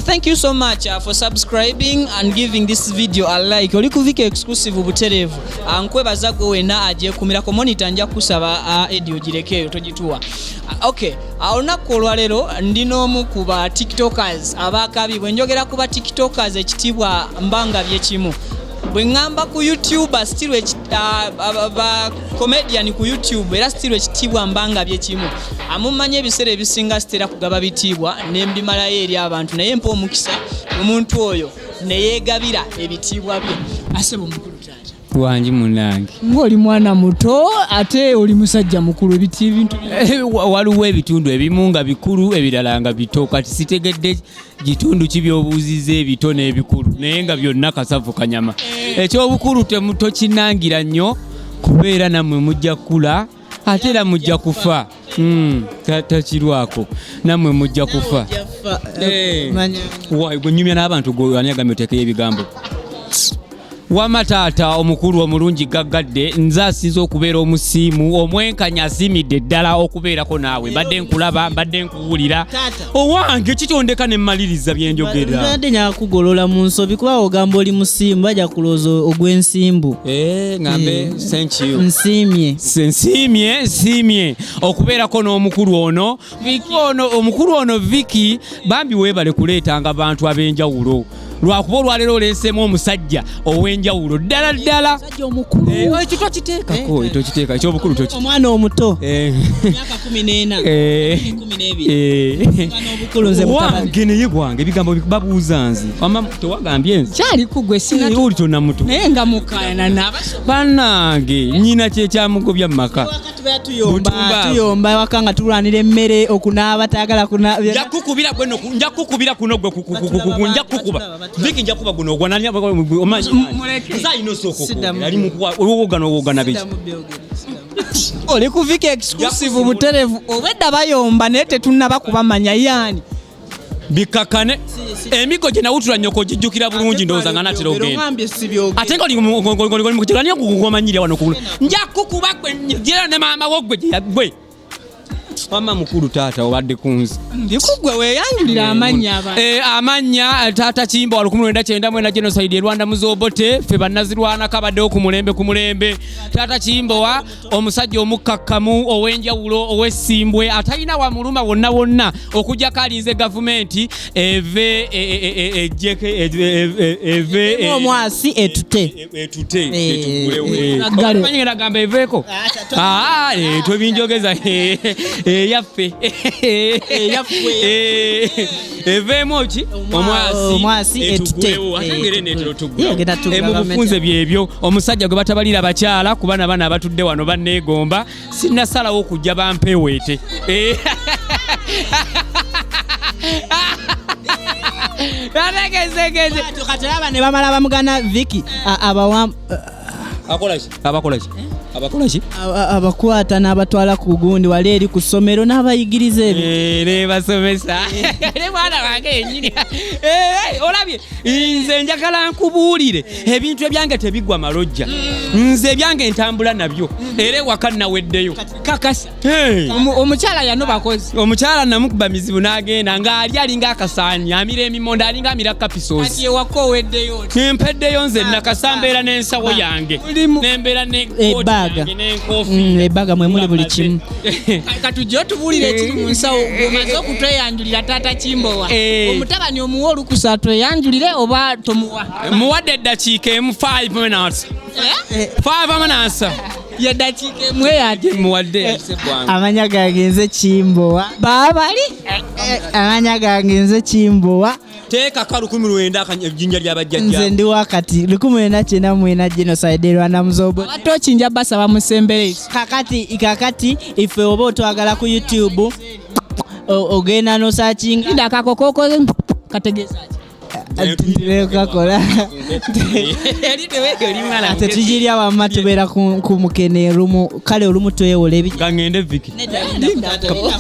Thank you so much for subscribing and giving this video a like. Oli kuvika exclusive buterevu. Nkwebaza gwe wena aje kumira ko monitor nja kusaba edio girekeyo togituwa. Okay, olunaku olwalero ndino mu kuba TikTokers abakabi bwenjogera kuba TikTokers ekitibwa mbanga byekimu. Bwengamba ku YouTube still ba comedian ku YouTube era still ekitibwa mbanga byekimu. Amumanye ebisere ebisinga stera kugaba bitibwa nembimala eri abantu naye mpo omukisa omuntu oyo neyegabira ebitibwa bye. Asebo mukulu tata. Wanji munange. Ngoli mwana muto ate oli musajja mukulu ebintu waliwo ebitundu ebimu nga bikulu ebirala nga bito kati sitegedde gitundu kibyobuuzize ebito n'ebikulu naye nga byonna kasavu kanyama. Ekyobukulu temuto kinangira nnyo kubeera nammwe mujja kula ate era mujja kufa. Takirwako nammwe mujja kufa. Gwe nyumya n'abantu gwanyagamye oteekeyo ebigambo. Wama taata omukulu omulungi gaggadde nze asinze okubeera omusiimu omwenkanya asimidde ddala okubeerako naawe mbadde nkulaba mbadde nkuwulira owange kitondeka ne mmaliriza bye njogera. Mbadde nyakugolola mu nsobi kuba ogamba oli musiimu bajja kulooza ogw'ensimbu. Ngambe thank you. Nsiimye okubeerako n'omukulu ono omukulu ono Vicky Bambi weebale kuleetanga abantu ab'enjawulo. Lwakuba olwalero oleesemu omusajja ow'enjawulo ddala ddala. Ekyo tokiteekako tokiteeka ekyobukulu tokiteeka. Omwana omuto myaka 14 12 nze wange naye gwange ebigambo babuuza nze wama tewagambye nze kyali kugwe sina oli tonna muto naye nga mukayana n'abaso bannange nnyina kyekyamugobya mu maka tuyomba waka nga tulwanira emmere okunaaba tagala kunaaba. Nja kukubira kuno gwe nja kukuba Vicky nja kuba guno ogwananya omanyi zaino soko ali mukuwogana biki oli kuvika exclusive buterevu obedda bayomba naye tetunnaba kubamanya yani bikakane emigo gye nawutula nnyoko gijjukira bulungi ndowooza nga natera ogenda ate nga oli mukugomanyirya wano kugula nja kukuba gera ne maama wo gwe mama mukulu taata obadde kunzi ndikugwe weyanjulira amanya amanya taata Kimbowa 1990 genocide Rwanda muzobote fe bannazirwana kabadde ku mulembe taata Kimbowa omusajja omukakkamu ow'enjawulo ow'essimbwe atalina wa muluma wonna okujja kalinze gavumenti eve omwasi etute agale gamba eveeko twebinjogeza yaffe eveemo ki omwasi etute mubufunze byebyo omusajja gwe batabalira abakyala kuba nabana abatudde wano banneegomba sinnasalawo okujja bampeweete kati aba ne bamala bamugana Vicky abakolaki abakwata n'abatwala ku gundi wali eri ku ssomero n'abayigiriza ebyo basomesa ne mwana wange yennyini olabye nze njagala nkubuulire ebintu ebyange tebigwa malojja nze ebyange ntambula nabyo era ewaka naweddeyo kakasa omukyala yano bakozi omukyala namukuba mizibu n'agenda ng'ali alinga akasaanyi amira emimonda alinga amira kapisozi ewaka oweddeyo empeddeyo nze nakasambeera n'ensawo yange nembeera n'ekkooti ebaga mwe muli buli kimu katujja otubuulire ekiri mu nsawo omaze okutweyanjulira taata Kimbowa omutabani omuwa olukusa atweyanjulire oba tomuwa muwadde eddakiika emu 5 minutes 5 minutes yeddakiika emu eyadde muwadde amanya gange nze Kimbowa baabali amanya gange nze Kimbowa teeka ka 1900 ejjinja ly'abajjajja nze ndi wakati 1990 genocide Rwanda muzobo atochinja basaba musemberezi kakati ife oba otwagala ku YouTube ogenda no searching ndakakokoko kategeza kakola tetujirya wamma tubeera ku mukene rumu kale olumu twewola ngende Vicky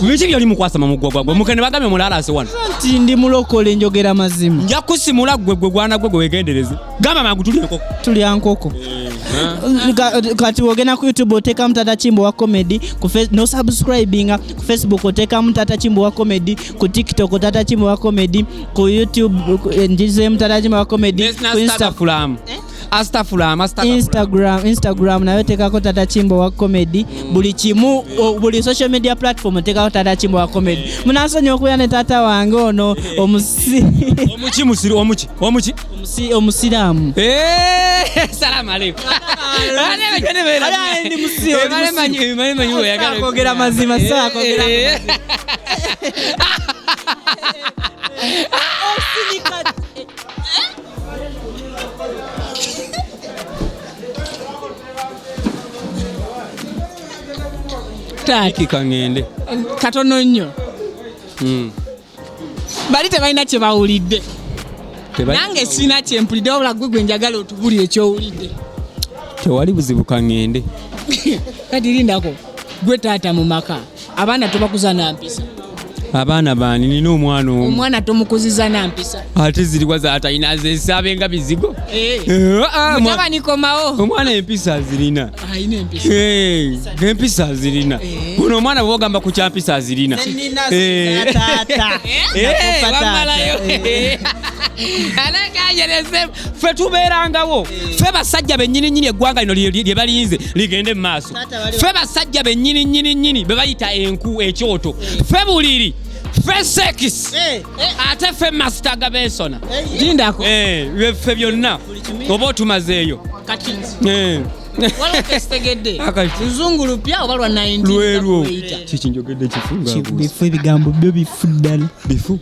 biki byali mukwasama mugwagwa mukene bagamye mulala ase wano nti ndi mulokole njogera mazima nja kusimula gwe gwana gwe wegendereze gamba mangu tuli nkoko kati ogenda ku YouTube oteka Taata Kimbowa comedy no subscribing ku Facebook oteka Taata Kimbowa comedy ku TikTok Taata Kimbowa comedy ku YouTube njize Taata Kimbowa comedy ku Instagram nayo tekako Taata Kimbowa comedy buli kimu buli social media platform tekako Taata Kimbowa comedy munasonye okuya ne tata wange ono omusiramu salamu alaykum ndi musio kogera mazima saa kogera taki kangende katono nnyo bali tebalina kye bawulidde nange sina kyempulidde wabula gwe njagala otubuli ekyowulidde tewali buzibu kangende kati lindako gwe taata mu maka abaana tobakuza na mpisa abaana bani nina omwana tomukuziza na mpisa ate ziriwa zatalina zesabe nga bizigo mutabani komawo omwana empisa zirina ayina empisa empisa zirina kuno omwana bwogamba ku kyampisa zirina wamalayo alagajereze fe tubeerangawo fe basajja bennyini eggwanga lino lye balinze ligende mu maaso fe basajja bennyini be bayita enku ekyoto fe buliri fe sekis ate fe mastaga bensona jindako fe byonna oba otumazeeyo wala kestegedde luzungulu pya obalwa 19 lwelwo kikinjogedde kifunga bifu ebigambo byo bifuddala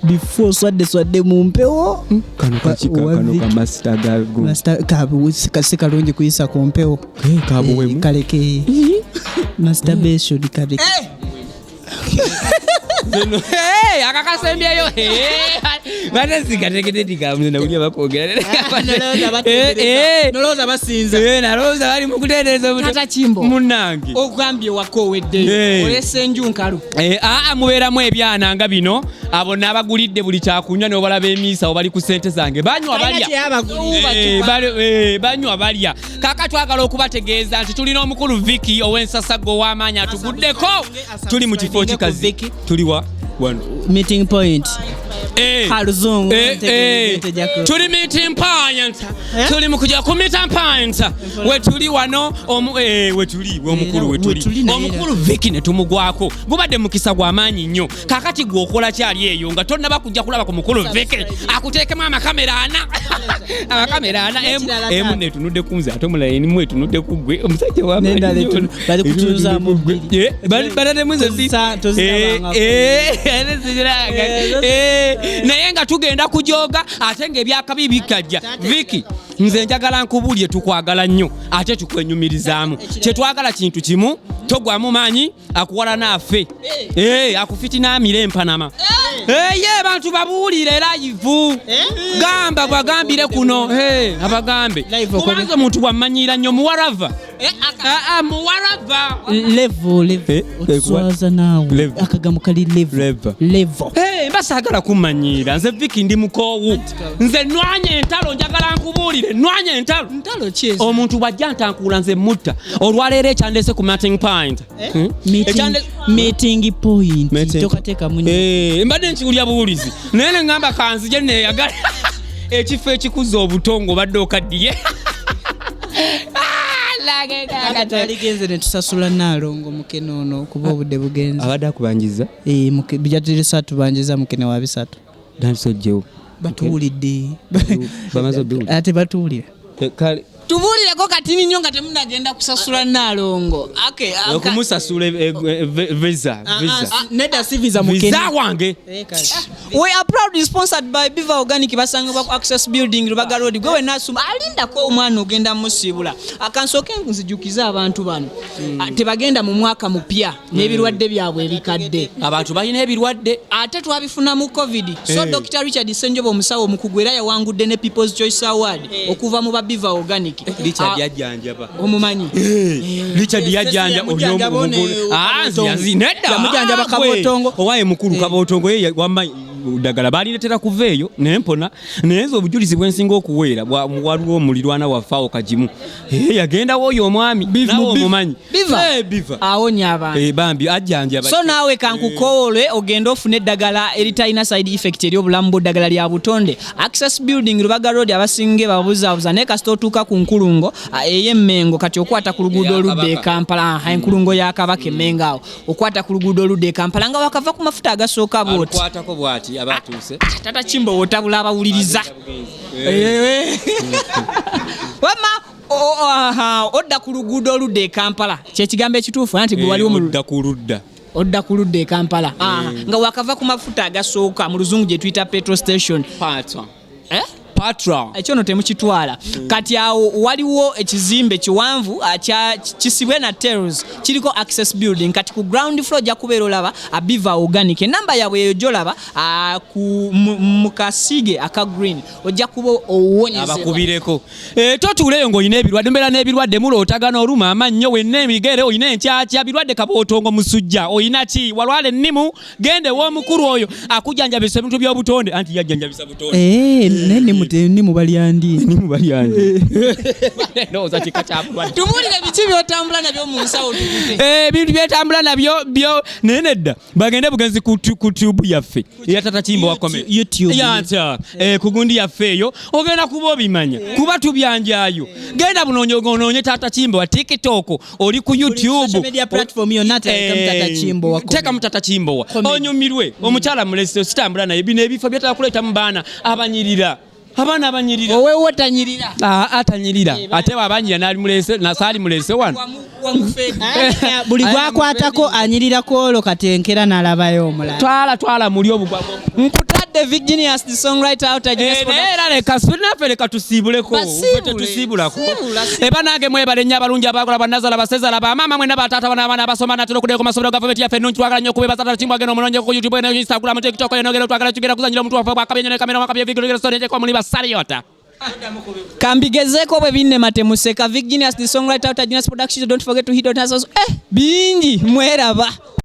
bifu swadde mu mpewo kano kamastaga kalungi kuyisa ku mpewo kabuwemu kaleke masturbation kaleke akakasembyeyo batezigategede tikamuzena ulya bakogera noloza basinza naloza bali mukutetereza Taata Kimbowa munange ogambye wakowedde olese enju nkalu mubeeramu ebyana nga bino abo n'abagulidde buli kyakunywa n'obalaba emiisa obali ku ssente zange banywa balya kaka twagala okubategeeza nti tulina omukulu Viki ow'ensasaggo ow'amaanyi atuguddeko tuli mu kifo kikazi tuliwa meeting point Haruzungu tuli meeting point tuli mukujja ku meeting point we tuli wano we tuli omukulu Viki ne tumugwako gubadde mukisa gwa maanyi nnyo kakati gwokola kyali eyo nga tonna bakujja kulaba ku mukulu Viki akuteekemu amakamera ana emu netunudde kunze ate omulala enimu etunudde ku gwe omusajja w'amaanyi bali kutuuza mu bbiri naye nga tugenda kujoga ate ng'ebyakabi bikajja Viki nze njagala nkubulye tukwagala nnyo ate tukwenyumirizaamu kyetwagala kintu kimu togwamu maanyi akuwala naffe akufitina amire empanama ye bantu babuulire live gamba gwagambire kuno abagambe kubanza omuntu wammanyira nnyo muwarava muwarava level swaza nawe akagambo kali level mbasaagala kummanyira nze Viki ndi mukoowu nze nwanye entalo njagala nkubuulire nwanye entalo omuntu bwajja ntankuula nze mutta olwaleero ekyandese ku meeting point meeting point tokateeka munyo mbadde nkiwulya buwulizi naye ne ngamba kanzije neeyagala ekifo ekikuza obutongo badde okaddiye aligenze netusasula Nalongo mukene ono kuba obudde bugenze abadde akubanjiza bijatire 3 tubanjiza mukene wa 3 dansojjewo batuwulidde bamaze obiwulira ate batuwulira kale tubulireko kati nnyo nga temunagenda kusasula Nalongo okumusasula visa neda si visa mukene visa wange we are proudly sponsored by Biva Organic basangibwa ku Access Building Lubaga Road gwe nasuma alindako omwana ogenda musibula akansoke nzijukiza abantu bano tebagenda mu mwaka mupya n'ebirwadde byabwe ebikadde abantu balina ebirwadde ate twabifuna mu COVID so Dr. Richard Senjobo omusawo omukugwera yawangudde ne People's Choice Award okuva mu ba Biva Organic Richard yajjanjaba omumanyi Richard yajjanja nzi nedda yamujjanjaba Kabotongo owaye mukulu Kabotongo ye wamma dagala baliretera kuveeyo nempona nayenza obujulizi bwensinga okuweera waliwo omulirwana wafaawo kagimu yagenda woyo omwami nawe omumanyi biva awonya abantu Bambi ajjanja so naawe kankukoole ogenda ofuna eddagala eritalina side effect eri obulamu bw'eddagala lya butonde access building Lubaga road abasinge babuzaabuza naye kasita otuuka ku nkulungo ey'emmengo kati okwata ku luguudo oludda e Kampala enkulungo ya Kabaka emmengo awo okwata ku luguudo oludda e Kampala nga wakava ku mafuta agasooka bwoti kwatako bwati abatuuse Taata Kimbowa otabula abawuliriza wama odda ku luguudo oludda e Kampala kyekigambo ekituufu nti gwe waliwo odda ku ludda e Kampala nga wakava ku mafuta agasooka mu luzungu gye tuyita petrol station ekyono temukitwala kati awo waliwo ekizimbe kiwanvu kisibwe na terrace kiriko access building kati ku ground floor ja kubeera olaba abiva organic enamba yaabwe eyo gyolaba mu kasige aka green ojja kuba owonyezebwa abakubireko totuuleyo ng'olina ebirwadde mbeera n'ebirwadde mulootagana oluma amannyo wenna emigere olina enkyakya birwadde kabootongo musujja olina ki walwala ennimu gende w'omukulu oyo akujjanjabisa ebintu by'obutonde anti yajjanjabisa butonde ni mubalyandi ndowooza kika kyabulwadde tubulire biki byotambula nabyo mu nsawo tukute ebintu byetambula nabyo naye nedda bagende bugenzi ku tube yaffe eya Taata Kimbowa comedy ku gundi yaffe eyo ogenda kuba obimanya kuba tubyanjayo genda bunoonye Taata Kimbowa TikTok oli ku YouTube media platform yonna teka mu Taata Kimbowa onyumirwe omukyala mulese sitambula naye bino ebifo byetala kuleeta mu baana abanyirira abaana abanyirira owewo tanyirira atanyirira ate abanyirira nali mulese nasaali mulese wano buli gwakwatako anyirirako olwo katenkera n'alabayo omulala twala muli obugwago nkutadde Virginius the songwriter out era leka sinaffe leka tusiibuleko tetusiibulako eba nange mwebale nnyo abalungi abakola bannazala basezala bamaama mwena bataata banabaana abasoma natera okuddayo ku masomero gavumenti yaffe ennungi twagala nnyo okubebaza Taata Kimbowa agenda omulonje ku YouTube ne Instagram TikTok enogera twagala tugenda kuzanyira omuntu waffe bwakabenye ne kamera wakabye vigiro sonje kwa muli basaliota kambigezeko bwe binnema temuseka Virginius the songwriter out Genius Production don't forget to hit on us bingi mweraba